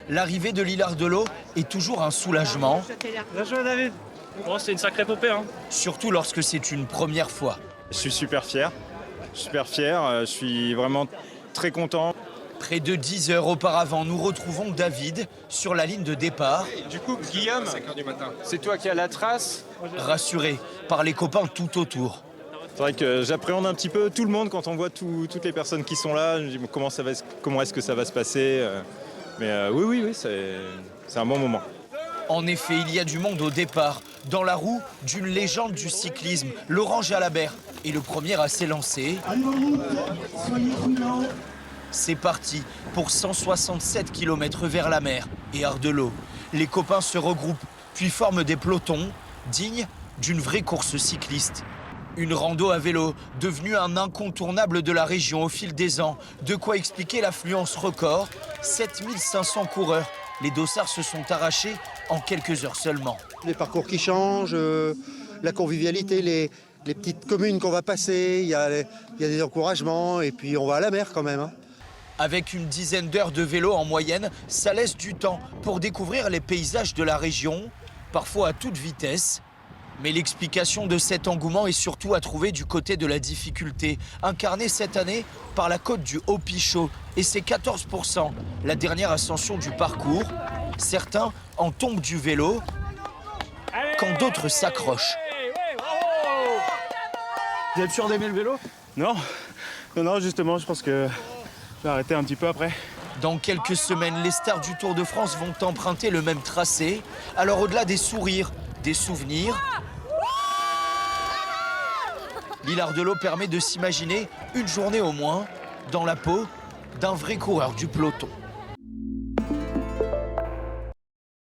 L'arrivée de Lillard-de-Laux est toujours un soulagement. Bien joué, David. Bon, c'est une sacrée épopée. Surtout lorsque c'est une première fois. Je suis super fier. Je suis vraiment très content. Près de 10 heures auparavant, nous retrouvons David sur la ligne de départ. Du coup, Guillaume, c'est toi qui as la trace. Rassuré par les copains tout autour. C'est vrai que j'appréhende un petit peu tout le monde quand on voit toutes les personnes qui sont là. Je me dis comment est-ce que ça va se passer. Mais oui, c'est un bon moment. En effet, il y a du monde au départ, dans la roue d'une légende du cyclisme, Laurent Jalabert est le premier à s'élancer. C'est parti pour 167 km vers la mer et Ardelot. Les copains se regroupent, puis forment des pelotons, dignes d'une vraie course cycliste. Une rando à vélo, devenue un incontournable de la région au fil des ans. De quoi expliquer l'affluence record, 7500 coureurs. Les dossards se sont arrachés en quelques heures seulement. Les parcours qui changent, la convivialité, les petites communes qu'on va passer, il y a des encouragements et puis on va à la mer quand même. Avec une dizaine d'heures de vélo en moyenne, ça laisse du temps pour découvrir les paysages de la région, parfois à toute vitesse. Mais l'explication de cet engouement est surtout à trouver du côté de la difficulté, incarnée cette année par la côte du Haut-Pichot et ses 14%, la dernière ascension du parcours. Certains en tombent du vélo, quand d'autres s'accrochent. Vous êtes sûr d'aimer le vélo? Non, justement, je pense que je vais arrêter un petit peu après. Dans quelques semaines, les stars du Tour de France vont emprunter le même tracé. Alors au-delà des sourires, des souvenirs, Lillard-de-Laux permet de s'imaginer une journée au moins dans la peau d'un vrai coureur du peloton.